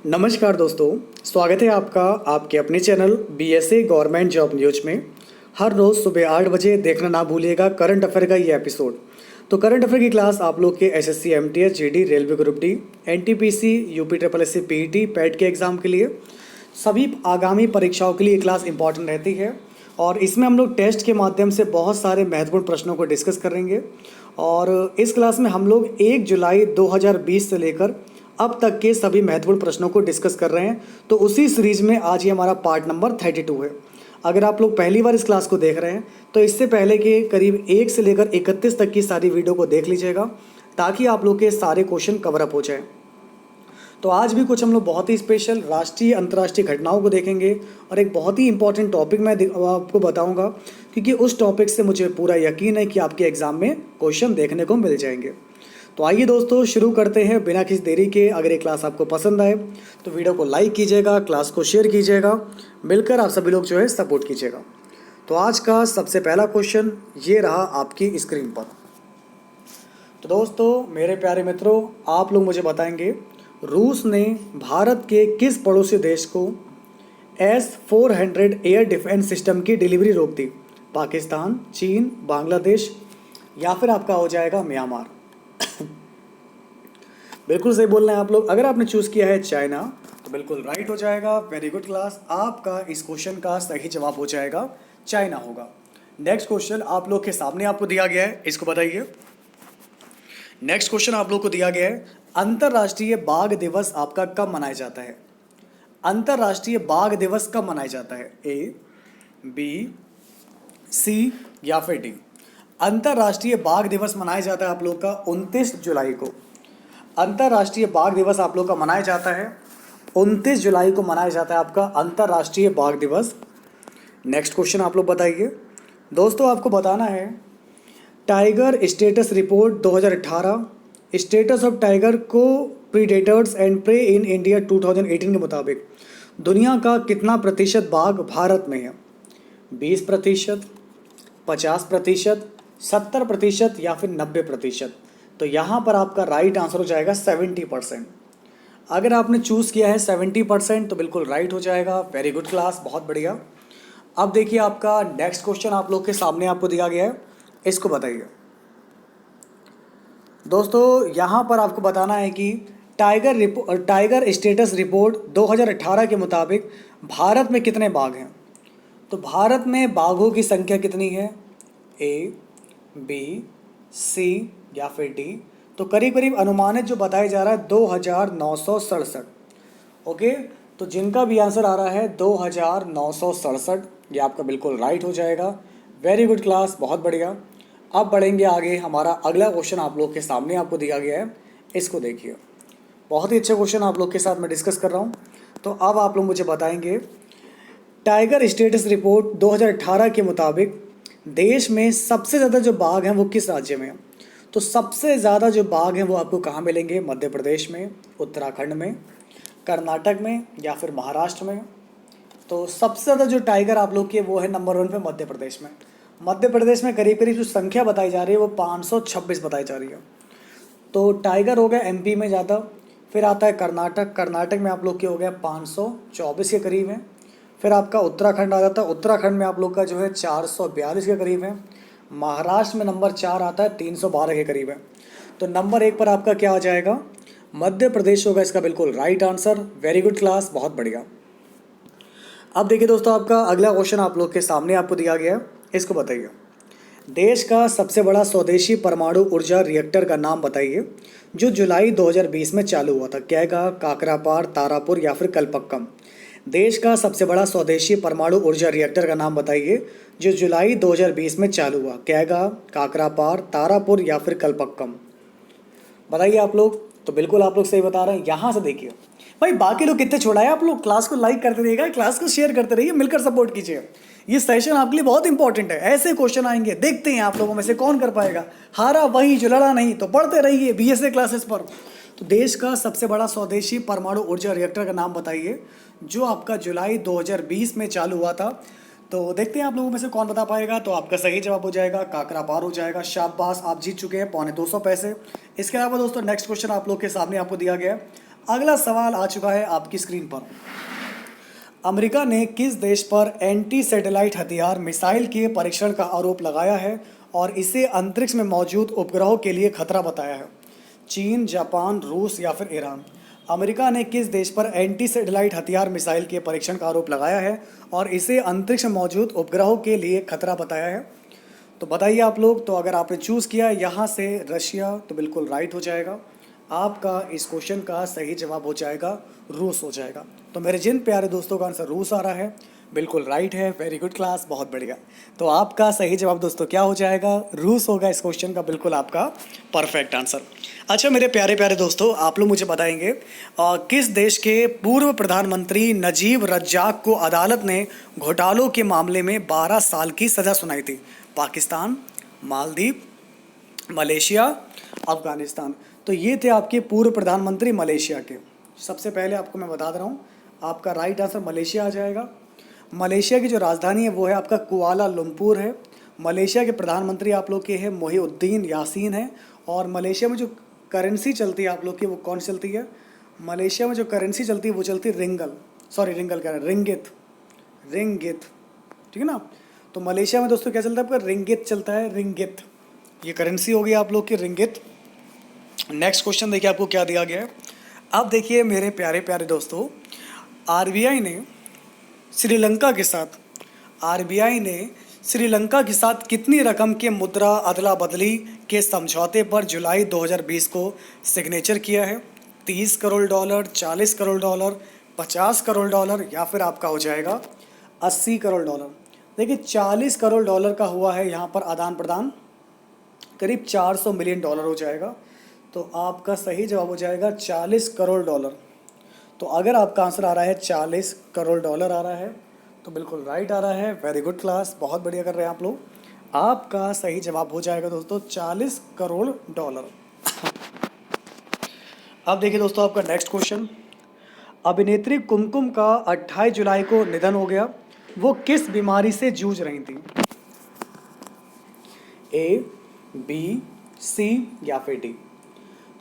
नमस्कार दोस्तों, स्वागत है आपका आपके अपने channel BSA government job news में। हर रोज़ सुबह 8 बजे देखना ना भूलिएगा करंट अफेयर का ये एपिसोड। तो करंट अफेयर की क्लास आप लोग के SSC, MTS, GD, railway group D, NTPC, UP triple SC, PET, PAT के एग्ज़ाम के लिए सभी आगामी परीक्षाओं के लिए ये क्लास इंपॉर्टेंट रहती है। और इसमें हम लोग टेस्ट के माध्यम से बहुत सारे महत्वपूर्ण प्रश्नों को डिस्कस करेंगे। और इस क्लास में हम लोग 1 जुलाई 2020 से लेकर अब तक के सभी महत्वपूर्ण प्रश्नों को डिस्कस कर रहे हैं। तो उसी सीरीज में आज ये हमारा पार्ट नंबर 32 है। अगर आप लोग पहली बार इस क्लास को देख रहे हैं तो इससे पहले के करीब 1 से लेकर 31 तक की सारी वीडियो को देख लीजिएगा ताकि आप लोग के सारे क्वेश्चन कवर अप हो जाए। तो आज भी कुछ हम लोग बहुत ही स्पेशल राष्ट्रीय अंतर्राष्ट्रीय घटनाओं को देखेंगे और एक बहुत ही इंपॉर्टेंट टॉपिक मैं आपको बताऊंगा, क्योंकि उस टॉपिक से मुझे पूरा यकीन है कि आपके एग्जाम में क्वेश्चन देखने को मिल जाएंगे। तो आइए दोस्तों शुरू करते हैं बिना किसी देरी के। अगर ये क्लास आपको पसंद आए तो वीडियो को लाइक कीजिएगा, क्लास को शेयर कीजिएगा, मिलकर आप सभी लोग जो है सपोर्ट कीजिएगा। तो आज का सबसे पहला क्वेश्चन ये रहा आपकी स्क्रीन पर। तो दोस्तों मेरे प्यारे मित्रों, आप लोग मुझे बताएंगे रूस ने भारत के किस पड़ोसी देश को S-400 एयर डिफेंस सिस्टम की डिलीवरी रोक दी? पाकिस्तान, चीन, बांग्लादेश या फिर आपका हो जाएगा म्यांमार। बिल्कुल सही बोल रहे हैं आप लोग। अगर आपने चूज़ किया है चाइना तो बिल्कुल राइट हो जाएगा। वेरी गुड क्लास, आपका इस क्वेश्चन का सही जवाब हो जाएगा चाइना होगा। नेक्स्ट क्वेश्चन आप लोग के सामने आपको दिया गया है, इसको बताइए। नेक्स्ट क्वेश्चन आप लोग को दिया गया है, अंतर्राष्ट्रीय बाघ दिवस आपका कब मनाया जाता है? अंतर्राष्ट्रीय बाघ दिवस कब मनाया जाता है? ए, बी, सी या फिर डी? अंतर्राष्ट्रीय बाघ दिवस मनाया जाता है आप लोग का 29 जुलाई को। अंतर्राष्ट्रीय बाघ दिवस आप लोग का मनाया जाता है 29 जुलाई को मनाया जाता है आपका अंतर्राष्ट्रीय बाघ दिवस। नेक्स्ट क्वेश्चन आप लोग बताइए। दोस्तों आपको बताना है tiger status report 2018, status of tiger को predators and prey in India 2018 के मुताबिक दुनिया का कितना प्रतिशत बाघ भारत में है? 20%, 50%, 70% या फिर 90%? तो यहाँ पर आपका राइट आंसर हो जाएगा 70%। अगर आपने चूज़ किया है 70% तो बिल्कुल राइट हो जाएगा। वेरी गुड क्लास, बहुत बढ़िया। अब देखिए आपका नेक्स्ट क्वेश्चन आप लोग के सामने आपको दिया गया है, इसको बताइए। दोस्तों यहाँ पर आपको बताना है कि टाइगर स्टेटस रिपोर्ट 2018 के मुताबिक भारत में कितने बाघ हैं? तो भारत में बाघों की संख्या कितनी है? ए, बी, सी या फिर डी? तो करीब करीब अनुमानित जो बताया जा रहा है 2967। ओके, तो जिनका भी आंसर आ रहा है 2967, ये आपका बिल्कुल राइट हो जाएगा। वेरी गुड क्लास, बहुत बढ़िया। अब बढ़ेंगे आगे। हमारा अगला क्वेश्चन आप लोग के सामने आपको दिया गया है, इसको देखिए। बहुत ही अच्छा क्वेश्चन आप लोग के साथ मैं डिस्कस कर रहा हूँ। तो अब आप लोग मुझे बताएंगे टाइगर स्टेटस रिपोर्ट 2018 के मुताबिक देश में सबसे ज़्यादा जो बाघ हैं वो किस राज्य में हैं? तो सबसे ज़्यादा जो बाघ हैं वो आपको कहाँ मिलेंगे? मध्य प्रदेश में, उत्तराखंड में, कर्नाटक में या फिर महाराष्ट्र में? तो सबसे ज़्यादा जो टाइगर आप लोग के वो है नंबर 1 पे मध्य प्रदेश में। मध्य प्रदेश में करीब करीब जो संख्या बताई जा रही है वो 526 बताई जा रही है। तो टाइगर हो गया एमपी में ज़्यादा, फिर आता है कर्नाटक, कर्नाटक में आप लोग के हो गया 524 के करीब है। फिर आपका उत्तराखंड आ जाता है, उत्तराखंड में आप लोग का जो है 442 के करीब है। महाराष्ट्र में नंबर 4 आता है 312 के करीब है। तो नंबर 1 पर आपका क्या आ जाएगा? मध्य प्रदेश होगा इसका बिल्कुल right answer. Very good class, बहुत बढ़िया। अब देखिए दोस्तों आपका अगला क्वेश्चन आप लोग के सामने आपको दिया गया है, इसको बताइए। देश का सबसे बड़ा स्वदेशी परमाणु ऊर्जा रिएक्टर का नाम बताइए जो जुलाई 2020 में चालू हुआ था। क्या है? काकरापार, तारापुर या फिर कलपक्कम? देश का सबसे बड़ा स्वदेशी परमाणु ऊर्जा रिएक्टर का नाम बताइए जो जुलाई 2020 में चालू हुआ। क्या है? काकरापार, तारापुर या फिर कलपक्कम? बताइए आप लोग। तो बिल्कुल आप लोग सही बता रहे हैं। यहाँ से देखिए भाई, बाकी लोग कितने छोड़ा है, आप लोग क्लास को लाइक करते रहिएगा, क्लास को शेयर करते रहिए, मिलकर सपोर्ट कीजिए। ये सेशन आपके लिए बहुत इंपॉर्टेंट है। ऐसे क्वेश्चन आएंगे, देखते हैं आप लोगों में से कौन कर पाएगा। हारा वही जो लड़ा नहीं। तो पढ़ते रहिए बीएसए क्लासेस पर। तो देश का सबसे बड़ा स्वदेशी परमाणु ऊर्जा रिएक्टर का नाम बताइए जो आपका जुलाई 2020 में चालू हुआ था। तो देखते हैं आप लोगों में से कौन बता पाएगा। तो आपका सही जवाब हो जाएगा काकरापार हो जाएगा। शाबाश, आप जीत चुके हैं 250 पैसे। इसके अलावा दोस्तों नेक्स्ट क्वेश्चन आप लोग के सामने आपको दिया गया है। अगला सवाल आ चुका है आपकी स्क्रीन पर। अमेरिका ने किस देश पर एंटी सैटेलाइट हथियार मिसाइल के परीक्षण का आरोप लगाया है और इसे अंतरिक्ष में मौजूद उपग्रहों के लिए खतरा बताया है? चीन, जापान, रूस या फिर ईरान? अमेरिका ने किस देश पर एंटी सैटेलाइट हथियार मिसाइल के परीक्षण का आरोप लगाया है और इसे अंतरिक्ष में मौजूद उपग्रहों के लिए खतरा बताया है? तो बताइए आप लोग। तो अगर आपने चूज़ किया यहाँ से रशिया, तो बिल्कुल राइट हो जाएगा। आपका इस क्वेश्चन का सही जवाब हो जाएगा रूस हो जाएगा। तो मेरे जिन प्यारे दोस्तों का आंसर रूस आ रहा है, बिल्कुल राइट है। वेरी गुड क्लास, बहुत बढ़िया। तो आपका सही जवाब दोस्तों क्या हो जाएगा? रूस होगा इस क्वेश्चन का बिल्कुल आपका परफेक्ट आंसर। अच्छा मेरे प्यारे प्यारे दोस्तों, आप लोग मुझे बताएंगे किस देश के पूर्व प्रधानमंत्री नजीब रज्जाक को अदालत ने घोटालों के मामले में 12 साल की सज़ा सुनाई थी? पाकिस्तान, मालदीव, मलेशिया, अफगानिस्तान? तो ये थे आपके पूर्व प्रधानमंत्री मलेशिया के। सबसे पहले आपको मैं बता दे रहा हूँ, आपका राइट आंसर मलेशिया आ जाएगा। मलेशिया की जो राजधानी है वो है आपका कुआलालंपुर है। मलेशिया के प्रधानमंत्री आप लोग के हैं मोहिउद्दीन यासीन है। और मलेशिया में जो करेंसी चलती है आप लोग की, वो कौन सी चलती है? मलेशिया में जो करेंसी चलती है वो चलती है रिंगल कह रहे हैं, रिंगित, ठीक है ना। तो मलेशिया में दोस्तों क्या चलता है आपका? रिंगित चलता है, रिंगित। ये करेंसी होगी आप लोग की, रिंगित। नेक्स्ट क्वेश्चन देखिए आपको क्या दिया गया है। अब देखिए मेरे प्यारे प्यारे दोस्तों, आरबीआई ने श्रीलंका के साथ कितनी रकम के मुद्रा अदला बदली के समझौते पर जुलाई 2020 को सिग्नेचर किया है? 30 crore dollar, 40 crore dollar, 50 crore dollar या फिर आपका हो जाएगा 80 करोड़ डॉलर? देखिए 40 करोड़ डॉलर का हुआ है यहाँ पर आदान प्रदान, करीब 400 मिलियन डॉलर हो जाएगा। तो आपका सही जवाब हो जाएगा 40 करोड़ डॉलर। तो अगर आपका आंसर आ रहा है 40 करोड़ डॉलर आ रहा है, तो बिल्कुल राइट आ रहा है। वेरी गुड क्लास, बहुत बढ़िया कर रहे हैं आप लोग। आपका सही जवाब हो जाएगा दोस्तों 40 करोड़ डॉलर। अब देखिए दोस्तों आपका नेक्स्ट क्वेश्चन। अभिनेत्री कुमकुम का 28 जुलाई को निधन हो गया, वो किस बीमारी से जूझ रही थी? ए, बी, सी या फिर डी?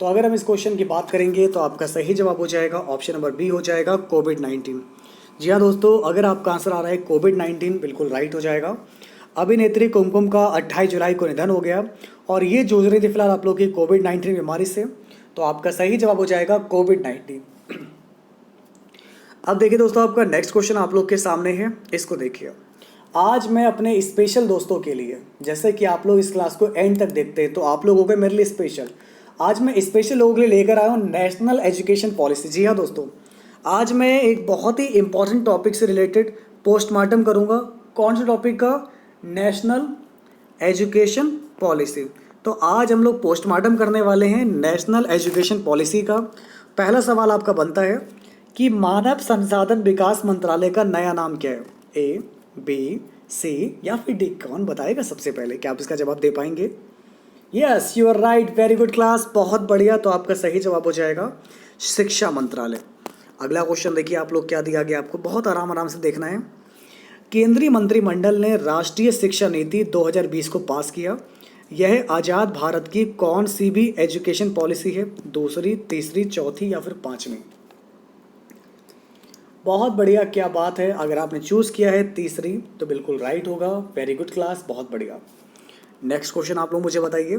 तो अगर हम इस क्वेश्चन की बात करेंगे तो आपका सही जवाब हो जाएगा ऑप्शन नंबर बी हो जाएगा, कोविड-19। जी हाँ दोस्तों, अगर आपका आंसर आ रहा है कोविड-19, बिल्कुल राइट हो जाएगा। अभिनेत्री कुमकुम का 28 जुलाई को निधन हो गया और ये जूझ रही थी फिलहाल आप लोग की कोविड-19 बीमारी से। तो आपका सही जवाब हो जाएगा कोविड-19। अब देखिए दोस्तों आपका नेक्स्ट क्वेश्चन आप लोग के सामने है, इसको देखिए। आज मैं अपने स्पेशल दोस्तों के लिए, जैसे कि आप लोग इस क्लास को एंड तक देखते हैं तो आप लोग हो गए मेरे लिए स्पेशल। आज मैं स्पेशल लोगों के लिए लेकर आया हूँ नेशनल एजुकेशन पॉलिसी। जी हाँ दोस्तों, आज मैं एक बहुत ही इंपॉर्टेंट टॉपिक से रिलेटेड पोस्टमार्टम करूँगा। कौन से टॉपिक का? National education policy. तो आज हम लोग पोस्टमार्टम करने वाले हैं नेशनल एजुकेशन पॉलिसी का। पहला सवाल आपका बनता है कि मानव संसाधन विकास मंत्रालय का नया नाम क्या है? ए, बी, सी या फिर डी? कौन बताएगा सबसे पहले? क्या आप इसका जवाब दे पाएंगे? Yes, you are right. Very good class, बहुत बढ़िया। तो आपका सही जवाब हो जाएगा शिक्षा मंत्रालय। अगला क्वेश्चन देखिए आप लोग क्या दिया गया आपको, बहुत आराम आराम से देखना है। केंद्रीय मंत्रिमंडल ने राष्ट्रीय शिक्षा नीति 2020 को पास किया। यह आज़ाद भारत की कौन सी भी एजुकेशन पॉलिसी है? दूसरी, तीसरी, चौथी या फिर पांचवी? बहुत बढ़िया, क्या बात है। अगर आपने चूज़ किया है तीसरी तो बिल्कुल राइट होगा। वेरी गुड क्लास, बहुत बढ़िया। नेक्स्ट क्वेश्चन आप लोग मुझे बताइए।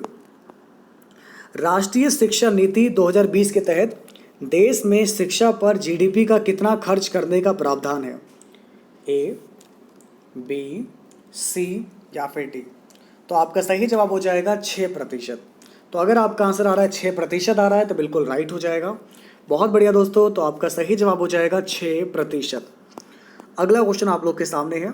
राष्ट्रीय शिक्षा नीति 2020 के तहत देश में शिक्षा पर जीडीपी का कितना खर्च करने का प्रावधान है? ए, बी, सी या फिर डी? तो आपका सही जवाब हो जाएगा 6%। तो अगर आपका आंसर आ रहा है 6% आ रहा है तो बिल्कुल राइट हो जाएगा। बहुत बढ़िया दोस्तों, तो आपका सही जवाब हो जाएगा 6%। अगला क्वेश्चन आप लोग के सामने है।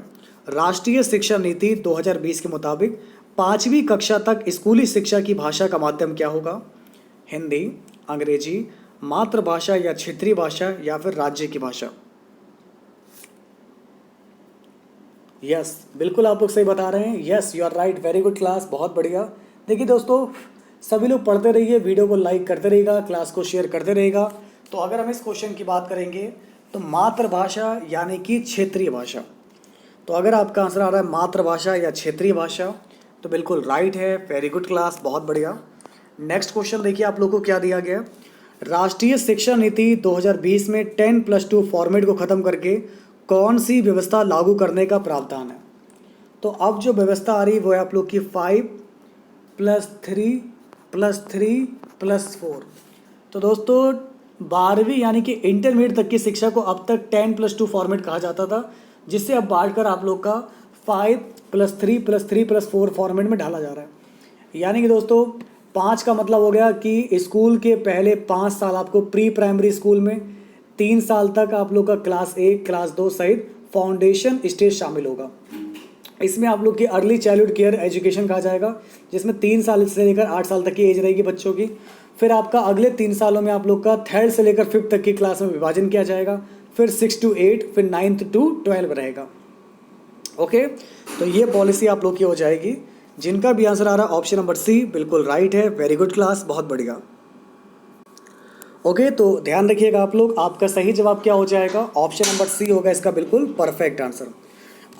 राष्ट्रीय शिक्षा नीति 2020 के मुताबिक 5वीं कक्षा तक स्कूली शिक्षा की भाषा का माध्यम क्या होगा? हिंदी, अंग्रेजी, मातृभाषा या क्षेत्रीय भाषा या फिर राज्य की भाषा? यस, बिल्कुल आप लोग सही बता रहे हैं। Yes, you are right. Very good class, बहुत बढ़िया। देखिए दोस्तों, सभी लोग पढ़ते रहिए, वीडियो को लाइक करते रहिएगा, क्लास को शेयर करते रहिएगा। तो अगर हम इस क्वेश्चन की बात करेंगे तो मातृभाषा यानी कि क्षेत्रीय भाषा। तो अगर आपका आंसर आ रहा है मातृभाषा या क्षेत्रीय भाषा तो बिल्कुल राइट है। वेरी गुड क्लास, बहुत बढ़िया। नेक्स्ट क्वेश्चन देखिए आप लोगों को क्या दिया गया है। राष्ट्रीय शिक्षा नीति 2020 में 10+2 फॉर्मेट को ख़त्म करके कौन सी व्यवस्था लागू करने का प्रावधान है? तो अब जो व्यवस्था आ रही है वो है आप लोग की 5+3+3+4। तो दोस्तों 12वीं यानी कि इंटरमीडिएट तक की शिक्षा को अब तक 10+2 फॉर्मेट कहा जाता था, जिससे अब बांटकर आप लोग का 5+3+3+4 फॉर्मेट में ढाला जा रहा है। यानी कि दोस्तों 5 का मतलब हो गया कि स्कूल के पहले 5 साल आपको प्री प्राइमरी स्कूल में, 3 साल तक आप लोग का क्लास 1 क्लास 2 सहित फाउंडेशन स्टेज शामिल होगा। इसमें आप लोग की अर्ली चाइल्डहुड केयर एजुकेशन कहा जाएगा, जिसमें 3 साल से लेकर 8 साल तक की एज रहेगी बच्चों की। फिर आपका अगले 3 सालों में आप लोग का 3rd से लेकर 5th तक की क्लास में विभाजन किया जाएगा। फिर 6 to 8, फिर 9th to 12 रहेगा। ओके, तो ये पॉलिसी आप लोग की हो जाएगी। जिनका भी आंसर आ रहा है ऑप्शन नंबर सी बिल्कुल राइट है। वेरी गुड क्लास, बहुत बढ़िया। ओके, तो ध्यान रखिएगा आप लोग, आपका सही जवाब क्या हो जाएगा? ऑप्शन नंबर सी होगा इसका बिल्कुल परफेक्ट आंसर।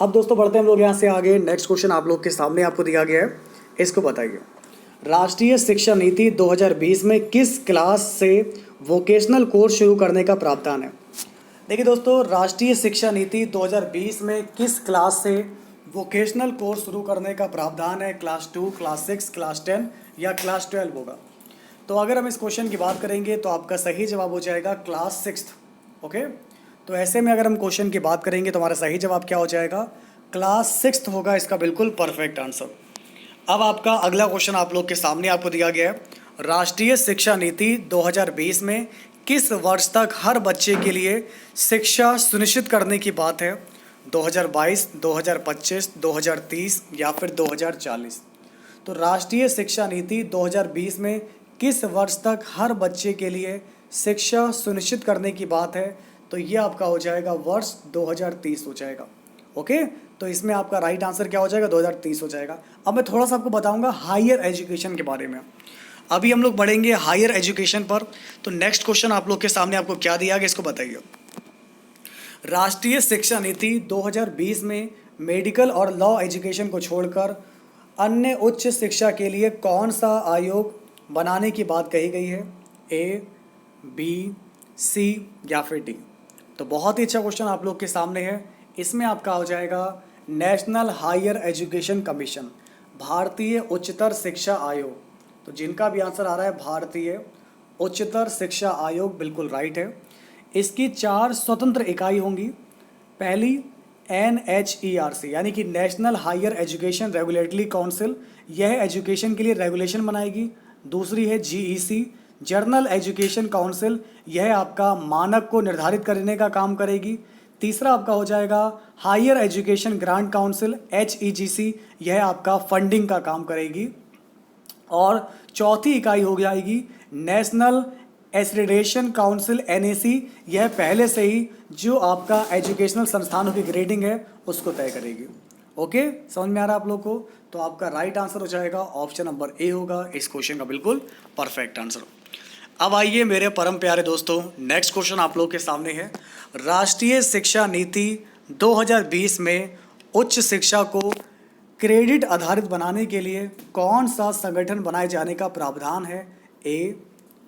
अब दोस्तों बढ़ते हैं हम लोग यहाँ से आगे। नेक्स्ट क्वेश्चन आप लोग के सामने आपको दिया गया है, इसको बताइए। राष्ट्रीय शिक्षा नीति 2020 में किस क्लास से वोकेशनल कोर्स शुरू करने का प्रावधान है? देखिए दोस्तों, राष्ट्रीय शिक्षा नीति 2020 में किस क्लास से वोकेशनल कोर्स शुरू करने का प्रावधान है? क्लास 2, क्लास 6, क्लास 10 या क्लास 12 होगा। तो अगर हम इस क्वेश्चन की बात करेंगे तो आपका सही जवाब हो जाएगा क्लास 6। ओके, तो ऐसे में अगर हम क्वेश्चन की बात करेंगे तो हमारा सही जवाब क्या हो जाएगा? क्लास 6 होगा इसका बिल्कुल परफेक्ट आंसर। अब आपका अगला क्वेश्चन आप लोग के सामने आपको दिया गया है। राष्ट्रीय शिक्षा नीति 2020 में किस वर्ष तक हर बच्चे के लिए शिक्षा सुनिश्चित करने की बात है? 2022, 2025, 2030 या फिर 2040? तो राष्ट्रीय शिक्षा नीति 2020 में किस वर्ष तक हर बच्चे के लिए शिक्षा सुनिश्चित करने की बात है? तो ये आपका हो जाएगा वर्ष 2030 हो जाएगा। ओके, तो इसमें आपका राइट आंसर क्या हो जाएगा? 2030 हो जाएगा। अब मैं थोड़ा सा आपको बताऊंगा हायर एजुकेशन के बारे में। अभी हम लोग बढ़ेंगे हायर एजुकेशन पर। तो नेक्स्ट क्वेश्चन आप लोग के सामने आपको क्या दिया गया, इसको बताइए। राष्ट्रीय शिक्षा नीति 2020 में मेडिकल और लॉ एजुकेशन को छोड़कर अन्य उच्च शिक्षा के लिए कौन सा आयोग बनाने की बात कही गई है? ए, बी, सी या फिर डी? तो बहुत ही अच्छा क्वेश्चन आप लोग के सामने है। इसमें आपका हो जाएगा नेशनल हायर एजुकेशन कमीशन, भारतीय उच्चतर शिक्षा आयोग। तो जिनका भी आंसर आ रहा है भारतीय उच्चतर शिक्षा आयोग, बिल्कुल राइट है। इसकी 4 स्वतंत्र इकाई होंगी। पहली NHERC यानी कि national higher education regulatory council, यह एजुकेशन के लिए रेगुलेशन बनाएगी। दूसरी है GEC जर्नल एजुकेशन काउंसिल, यह आपका मानक को निर्धारित करने का काम करेगी। तीसरा आपका हो जाएगा higher education grant council HEGC, यह आपका फंडिंग का काम करेगी। और चौथी इकाई हो जाएगी नेशनल एक्रेडिटेशन काउंसिल NAC, यह पहले से ही जो आपका एजुकेशनल संस्थानों की ग्रेडिंग है उसको तय करेगी। ओके, समझ में आ रहा है आप लोग को? तो आपका राइट आंसर हो जाएगा ऑप्शन नंबर ए होगा इस क्वेश्चन का बिल्कुल परफेक्ट आंसर। अब आइए मेरे परम प्यारे दोस्तों, नेक्स्ट क्वेश्चन आप लोग के सामने है। राष्ट्रीय शिक्षा नीति 2020 में उच्च शिक्षा को क्रेडिट आधारित बनाने के लिए कौन सा संगठन बनाए जाने का प्रावधान है? ए,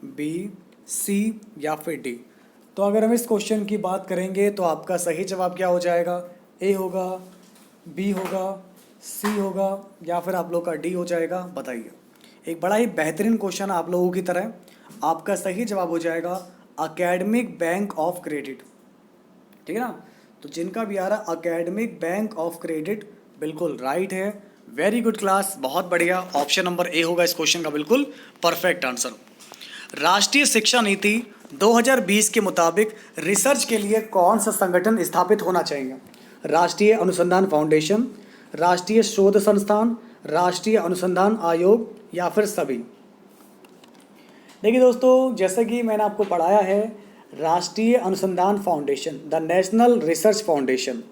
बी, सी या फिर डी? तो अगर हम इस क्वेश्चन की बात करेंगे तो आपका सही जवाब क्या हो जाएगा? ए होगा, बी होगा, सी होगा या फिर आप लोग का डी हो जाएगा? बताइए। एक बड़ा ही बेहतरीन क्वेश्चन आप लोगों की तरह। आपका सही जवाब हो जाएगा एकेडमिक बैंक ऑफ क्रेडिट। ठीक है ना? तो जिनका भी आ रहा एकेडमिक बैंक ऑफ क्रेडिट, बिल्कुल राइट है। वेरी गुड क्लास, बहुत बढ़िया। ऑप्शन नंबर ए होगा इस क्वेश्चन का बिल्कुल परफेक्ट आंसर। राष्ट्रीय शिक्षा नीति 2020 के मुताबिक रिसर्च के लिए कौन सा संगठन स्थापित होना चाहिए? राष्ट्रीय अनुसंधान फाउंडेशन, राष्ट्रीय शोध संस्थान, राष्ट्रीय अनुसंधान आयोग या फिर सभी? देखिए दोस्तों, जैसे कि मैंने आपको पढ़ाया है, राष्ट्रीय अनुसंधान foundation, the national research foundation,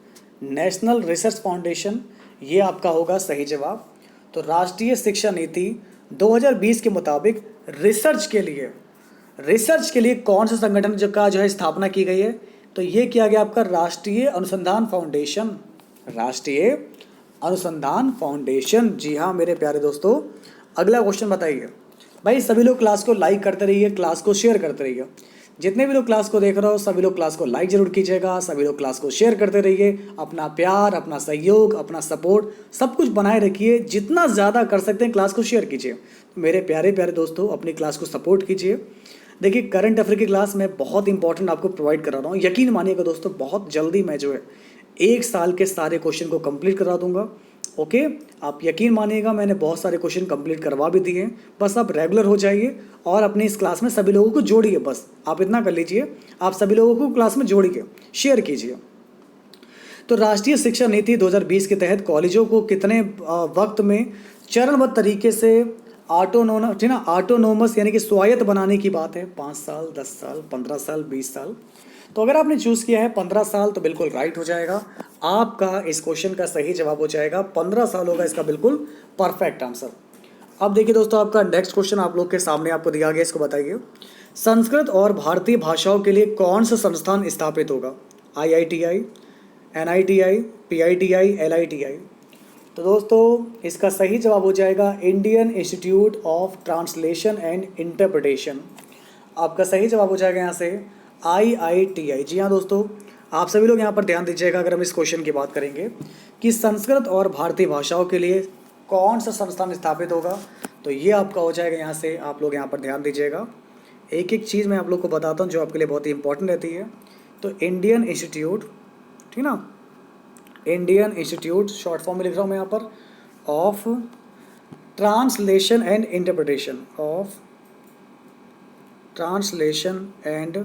national research foundation, ये आपका होगा सही जवाब। तो राष्ट्रीय शिक्षा नीति 2020 के मुताबिक रिसर्च के लिए कौन सा संगठन जो है स्थापना की गई है? तो ये किया गया आपका राष्ट्रीय अनुसंधान फाउंडेशन, राष्ट्रीय अनुसंधान फाउंडेशन। जी हाँ मेरे प्यारे दोस्तों, अगला क्वेश्चन बताइए। भाई सभी लोग क्लास को लाइक करते रहिए, क्लास को शेयर करते रहिए। जितने भी लोग क्लास को देख रहे हो सभी लोग क्लास को लाइक जरूर कीजिएगा, सभी लोग क्लास को शेयर करते रहिए। अपना प्यार, अपना सहयोग, अपना सपोर्ट सब कुछ बनाए रखिए। जितना ज़्यादा कर सकते हैं क्लास को शेयर कीजिए। तो मेरे प्यारे प्यारे दोस्तों, अपनी क्लास को सपोर्ट कीजिए। देखिए करंट अफेयर की क्लास मैं बहुत इंपॉर्टेंट आपको प्रोवाइड करा रहा हूँ। यकीन मानिएगा दोस्तों, बहुत जल्दी मैं जो है 1 साल के सारे क्वेश्चन को कंप्लीट करा दूंगा। ओके, आप यकीन मानिएगा मैंने बहुत सारे क्वेश्चन कंप्लीट करवा भी दिए हैं। बस आप रेगुलर हो जाइए और अपनी इस क्लास में सभी लोगों को जोड़िए। बस आप इतना कर लीजिए, आप सभी लोगों को क्लास में जोड़िए, शेयर कीजिए। तो राष्ट्रीय शिक्षा नीति 2020 के तहत कॉलेजों को कितने वक्त में चरणबद्ध तरीके से ऑटोनोमस यानी कि स्वायत्त बनाने की बात है? 5 साल, 10 साल, 15 साल, 20 साल। तो अगर आपने चूज़ किया है 15 साल तो बिल्कुल राइट हो जाएगा। आपका इस क्वेश्चन का सही जवाब हो जाएगा 15 साल होगा इसका बिल्कुल परफेक्ट आंसर। अब देखिए दोस्तों, आपका नेक्स्ट क्वेश्चन आप लोग के सामने आपको दिया गया, इसको बताइए। संस्कृत और भारतीय भाषाओं के लिए कौन सा संस्थान स्थापित होगा? IITI, NITI, PITI, LITI। तो दोस्तों इसका सही जवाब हो जाएगा Indian institute of translation and interpretation. आपका सही जवाब हो जाएगा यहाँ से IITI। जी हाँ दोस्तों, आप सभी लोग यहाँ पर ध्यान दीजिएगा। अगर हम इस क्वेश्चन की बात करेंगे कि संस्कृत और भारतीय भाषाओं के लिए कौन सा संस्थान स्थापित होगा, तो ये आपका हो जाएगा यहाँ से। आप लोग यहाँ पर ध्यान दीजिएगा। एक एक चीज़ मैं आप लोग को बताता हूँ जो आपके लिए बहुत ही इंपॉर्टेंट रहती है। तो इंडियन इंस्टीट्यूट, ठीक ना, इंडियन इंस्टीट्यूट शॉर्ट फॉर्म में लिख रहा हूँ मैं यहाँ पर, of translation and interpretation, of translation and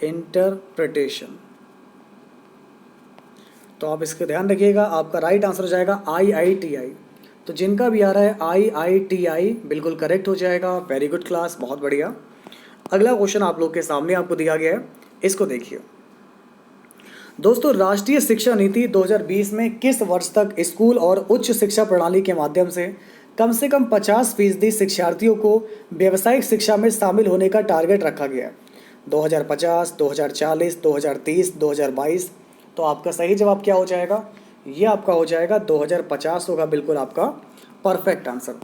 interpretation. तो आप इसका ध्यान रखिएगा। आपका राइट आंसर हो जाएगा IITI। तो जिनका भी आ रहा है IITI बिल्कुल करेक्ट हो जाएगा। वेरी गुड क्लास, बहुत बढ़िया। अगला क्वेश्चन आप लोग के सामने आपको दिया गया है, इसको देखिए दोस्तों। राष्ट्रीय शिक्षा नीति 2020 में किस वर्ष तक स्कूल और उच्च शिक्षा प्रणाली के माध्यम से कम 50% शिक्षार्थियों को व्यावसायिक शिक्षा में शामिल होने का टारगेट रखा गया है? 2050, 2040, 2030, 2022। तो आपका सही जवाब क्या हो जाएगा? ये आपका हो जाएगा 2050 होगा, बिल्कुल आपका परफेक्ट आंसर।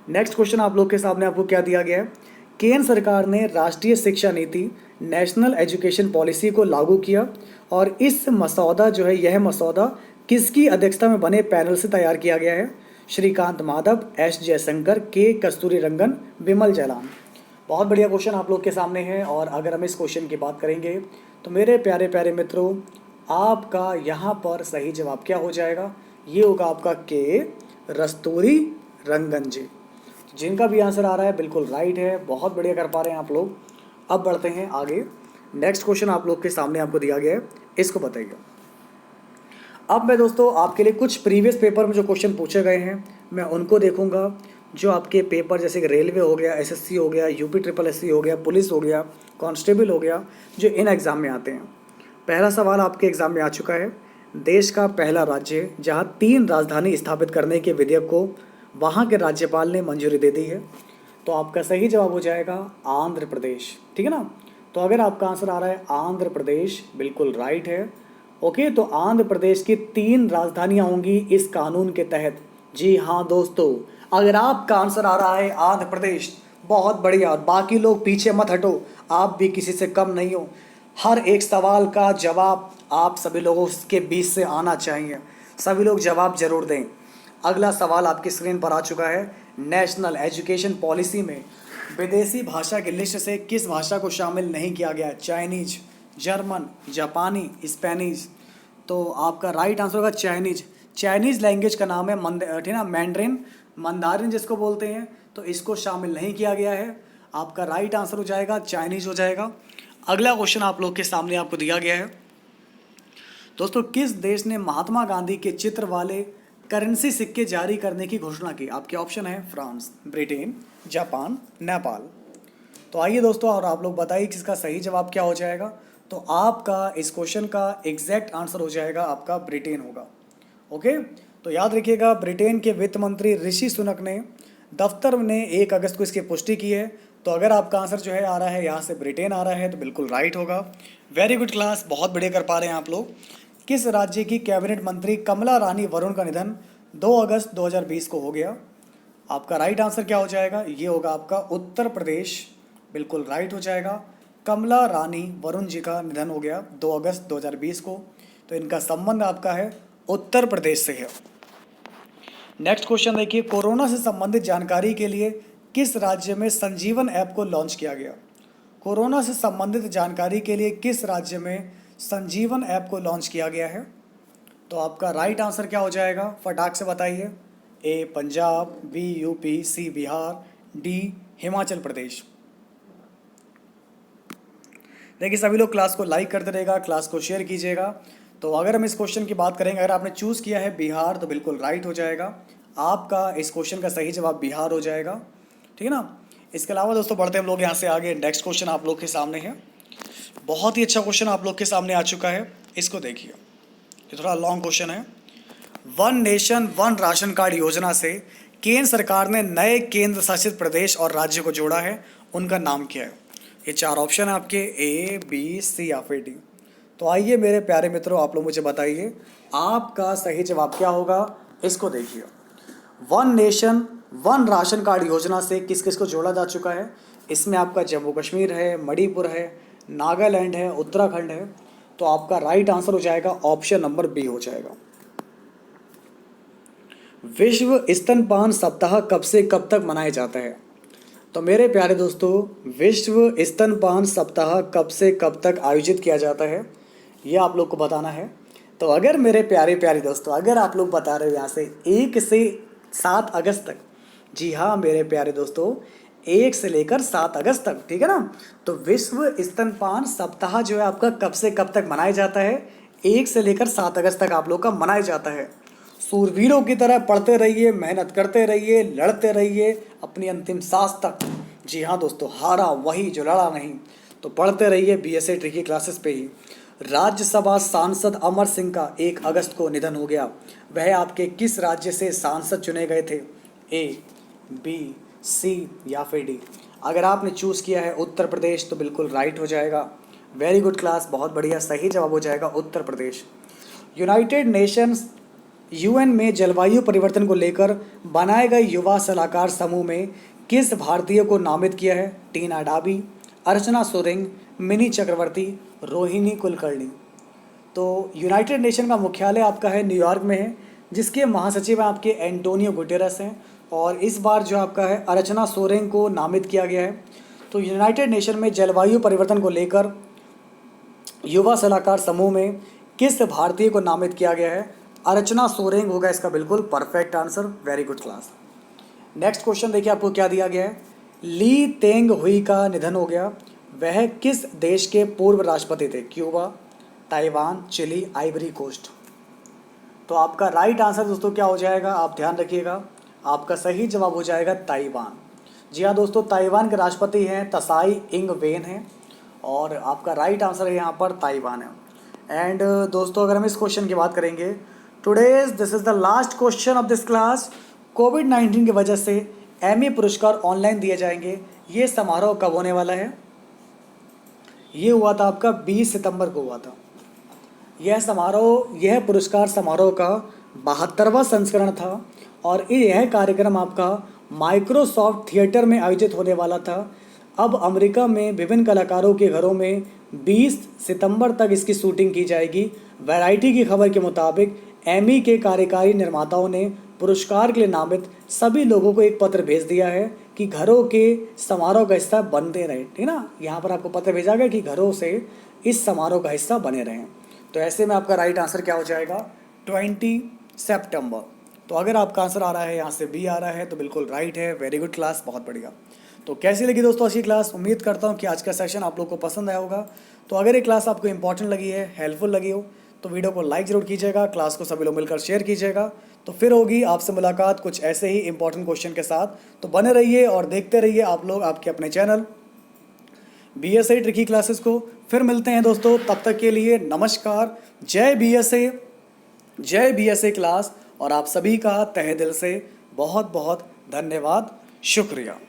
नेक्स्ट क्वेश्चन आप लोग के सामने आपको क्या दिया गया है? केंद्र सरकार ने राष्ट्रीय शिक्षा नीति, नेशनल एजुकेशन पॉलिसी को लागू किया और इस मसौदा जो है, यह मसौदा किसकी अध्यक्षता में बने पैनल से तैयार किया गया है? श्रीकांत माधव, S जयशंकर, K कस्तूरीरंगन, विमल जालान। बहुत बढ़िया क्वेश्चन आप लोग के सामने है। और अगर हम इस क्वेश्चन की बात करेंगे तो मेरे प्यारे प्यारे मित्रों, आपका यहाँ पर सही जवाब क्या हो जाएगा? ये होगा आपका K कस्तूरी रंगन जी। जिनका भी आंसर आ रहा है बिल्कुल राइट है, बहुत बढ़िया कर पा रहे हैं आप लोग। अब बढ़ते हैं आगे। नेक्स्ट क्वेश्चन आप लोग के सामने आपको दिया गया है, इसको बताइए। अब मैं दोस्तों आपके लिए कुछ प्रीवियस पेपर में जो क्वेश्चन पूछे गए हैं मैं उनको देखूंगा। जो आपके पेपर जैसे कि रेलवे हो गया, SSC हो गया, UPSSC हो गया, पुलिस हो गया, कांस्टेबल हो गया, जो इन एग्ज़ाम में आते हैं। पहला सवाल आपके एग्ज़ाम में आ चुका है। देश का पहला राज्य जहाँ 3 राजधानी स्थापित करने के विधेयक को वहाँ के राज्यपाल ने मंजूरी दे दी है। तो आपका सही जवाब हो जाएगा आंध्र प्रदेश, ठीक है ना। तो अगर आपका आंसर आ रहा है आंध्र प्रदेश, बिल्कुल राइट है। ओके, तो आंध्र प्रदेश की 3 राजधानियाँ होंगी इस कानून के तहत। जी हाँ दोस्तों, अगर आपका आंसर आ रहा है आंध्र प्रदेश, बहुत बढ़िया। और बाकी लोग पीछे मत हटो, आप भी किसी से कम नहीं हो। हर एक सवाल का जवाब आप सभी लोगों के बीच से आना चाहिए। सभी लोग जवाब जरूर दें। अगला सवाल आपकी स्क्रीन पर आ चुका है। नेशनल एजुकेशन पॉलिसी में विदेशी भाषा की लिस्ट से किस भाषा को शामिल नहीं किया गया? चाइनीज, जर्मन, जापानी, स्पेनिश। तो आपका राइट आंसर होगा चाइनीज। चाइनीज़ लैंग्वेज का नाम है ठीक है, मैंड्रिन, मंदारिन जिसको बोलते हैं। तो इसको शामिल नहीं किया गया है। आपका राइट आंसर हो जाएगा चाइनीज़ हो जाएगा। अगला क्वेश्चन आप लोग के सामने आपको दिया गया है दोस्तों। किस देश ने महात्मा गांधी के चित्र वाले करेंसी सिक्के जारी करने की घोषणा की? आपके ऑप्शन है फ्रांस, ब्रिटेन, जापान, नेपाल। तो आइए दोस्तों, और आप लोग बताइए कि इसका सही जवाब क्या हो जाएगा। तो आपका इस क्वेश्चन का एग्जैक्ट आंसर हो जाएगा आपका ब्रिटेन होगा। ओके, तो याद रखिएगा, ब्रिटेन के वित्त मंत्री ऋषि सुनक ने दफ्तर ने 1 अगस्त को इसकी पुष्टि की है। तो अगर आपका आंसर जो है आ रहा है यहाँ से ब्रिटेन आ रहा है तो बिल्कुल राइट होगा। वेरी गुड क्लास, बहुत बढ़िया कर पा रहे हैं आप लोग। किस राज्य की कैबिनेट मंत्री कमला रानी वरुण का निधन 2 अगस्त 2020 को हो गया? आपका राइट आंसर क्या हो जाएगा, ये होगा आपका उत्तर प्रदेश, बिल्कुल राइट हो जाएगा। कमला रानी वरुण जी का निधन हो गया 2 अगस्त 2020 को, तो इनका संबंध आपका है उत्तर प्रदेश से है। नेक्स्ट क्वेश्चन देखिए, कोरोना से संबंधित जानकारी के लिए किस राज्य में संजीवन ऐप को लॉन्च किया गया। कोरोना से संबंधित जानकारी के लिए किस राज्य में संजीवन ऐप को लॉन्च किया गया है। तो आपका राइट आंसर क्या हो जाएगा, फटाक से बताइए। ए पंजाब, बी यूपी, सी बिहार, डी हिमाचल प्रदेश। देखिए सभी लोग क्लास को लाइक करते रहेगा, क्लास को शेयर कीजिएगा। तो अगर हम इस क्वेश्चन की बात करेंगे, अगर आपने चूज़ किया है बिहार तो बिल्कुल राइट हो जाएगा, आपका इस क्वेश्चन का सही जवाब बिहार हो जाएगा, ठीक है ना। इसके अलावा दोस्तों बढ़ते हम लोग यहाँ से आगे। नेक्स्ट क्वेश्चन आप लोग के सामने है, बहुत ही अच्छा क्वेश्चन आप लोग के सामने आ चुका है, इसको देखिए, ये थोड़ा लॉन्ग क्वेश्चन है। One nation one ration card योजना से केंद्र सरकार ने नए केंद्र शासित प्रदेश और राज्य को जोड़ा है, उनका नाम क्या है। ये 4 ऑप्शन है आपके, ए बी सी या फिर डी। तो आइए मेरे प्यारे मित्रों, आप लोग मुझे बताइए आपका सही जवाब क्या होगा, इसको देखिए। One nation one ration card योजना से किस किस को जोड़ा जा चुका है, इसमें आपका जम्मू कश्मीर है, मणिपुर है, नागालैंड है, उत्तराखंड है। तो आपका राइट आंसर हो जाएगा ऑप्शन नंबर बी हो जाएगा। विश्व स्तनपान सप्ताह कब से कब तक मनाया जाता है। तो मेरे प्यारे दोस्तों, विश्व स्तनपान सप्ताह कब से कब तक आयोजित किया जाता है, ये आप लोग को बताना है। तो अगर मेरे प्यारे प्यारे दोस्तों, अगर आप लोग बता रहे हो यहाँ से 1 से 7 अगस्त तक, जी हाँ मेरे प्यारे दोस्तों, 1 से लेकर 7 अगस्त तक, ठीक है ना। तो विश्व स्तनपान सप्ताह जो है आपका कब से कब तक मनाया जाता है, 1 से लेकर 7 अगस्त तक आप लोग का मनाया जाता है। सूरवीरों की तरह पढ़ते रहिए, मेहनत करते रहिए, लड़ते रहिए अपनी अंतिम सांस तक। जी हाँ दोस्तों, हारा वही जो लड़ा नहीं। तो पढ़ते रहिए BSA ट्रिकी क्लासेस पे ही। राज्यसभा सांसद अमर सिंह का 1 अगस्त को निधन हो गया, वह आपके किस राज्य से सांसद चुने गए थे, ए बी सी या फिर डी। अगर आपने चूज़ किया है उत्तर प्रदेश तो बिल्कुल राइट हो जाएगा, वेरी गुड क्लास, बहुत बढ़िया, सही जवाब हो जाएगा Uttar Pradesh. United Nations UN में जलवायु परिवर्तन को लेकर बनाए गए युवा सलाहकार समूह में किस भारतीय को नामित किया है, टीना डाबी, अर्चना सोरेंग, मिनी चक्रवर्ती, रोहिणी कुलकर्णी। तो यूनाइटेड नेशन का मुख्यालय आपका है न्यूयॉर्क में है, जिसके महासचिव हैं आपके एंटोनियो गुटेरस हैं, और इस बार जो आपका है अर्चना सोरेंग को नामित किया गया है। तो यूनाइटेड नेशन में जलवायु परिवर्तन को लेकर युवा सलाहकार समूह में किस भारतीय को नामित किया गया है, अर्चना सोरेंग होगा इसका बिल्कुल perfect answer, very good class. Next question देखिए आपको क्या दिया गया है, ली तेंग हुई का निधन हो गया, वह किस देश के पूर्व राष्ट्रपति थे, Cuba, Taiwan, Chile, Ivory Coast. तो आपका राइट आंसर दोस्तों क्या हो जाएगा, आप ध्यान रखिएगा, आपका सही जवाब हो जाएगा ताइवान। जी हाँ दोस्तों, ताइवान के राष्ट्रपति हैं तसाई इंग वेन हैं, और आपका राइट आंसर है यहाँ पर ताइवान है। एंड दोस्तों अगर हम इस क्वेश्चन की बात करेंगे, today's this is the last question of this class. COVID की वजह से एमी पुरस्कार ऑनलाइन दिए जाएंगे, ये समारोह कब होने वाला है। ये हुआ था आपका 20 सितंबर को हुआ था। यह पुरस्कार समारोह का 72वां संस्करण था, और यह कार्यक्रम आपका माइक्रोसॉफ्ट थिएटर में आयोजित होने वाला था। अब अमेरिका में विभिन्न कलाकारों के घरों में 20 सितंबर तक इसकी शूटिंग की जाएगी। वैरायटी की खबर के मुताबिक एमी के कार्यकारी निर्माताओं ने पुरस्कार के लिए नामित सभी लोगों को एक पत्र भेज दिया है कि घरों के समारोह का हिस्सा बनते रहें, ठीक ना। यहाँ पर आपको पत्र भेजा गया कि घरों से इस समारोह का हिस्सा बने रहें। तो ऐसे में आपका राइट आंसर क्या हो जाएगा, 20 सितंबर। तो अगर आपका आंसर आ रहा है यहाँ से बी आ रहा है तो बिल्कुल राइट है, वेरी गुड क्लास, बहुत बढ़िया। तो कैसी लगी दोस्तों अच्छी क्लास, उम्मीद करता हूँ कि आज का सेशन आप लोग को पसंद आया होगा। तो अगर ये क्लास आपको इंपॉर्टेंट लगी है, हेल्पफुल लगी हो, तो वीडियो को लाइक ज़रूर कीजिएगा, क्लास को सभी लोग मिलकर शेयर कीजिएगा। तो फिर होगी आपसे मुलाकात कुछ ऐसे ही इंपॉर्टेंट क्वेश्चन के साथ। तो बने रहिए और देखते रहिए आप लोग आपके अपने चैनल BSA ट्रिकी क्लासेस को। फिर मिलते हैं दोस्तों, तब तक के लिए नमस्कार, जय BSA क्लास, और आप सभी का तहे दिल से बहुत बहुत धन्यवाद, शुक्रिया।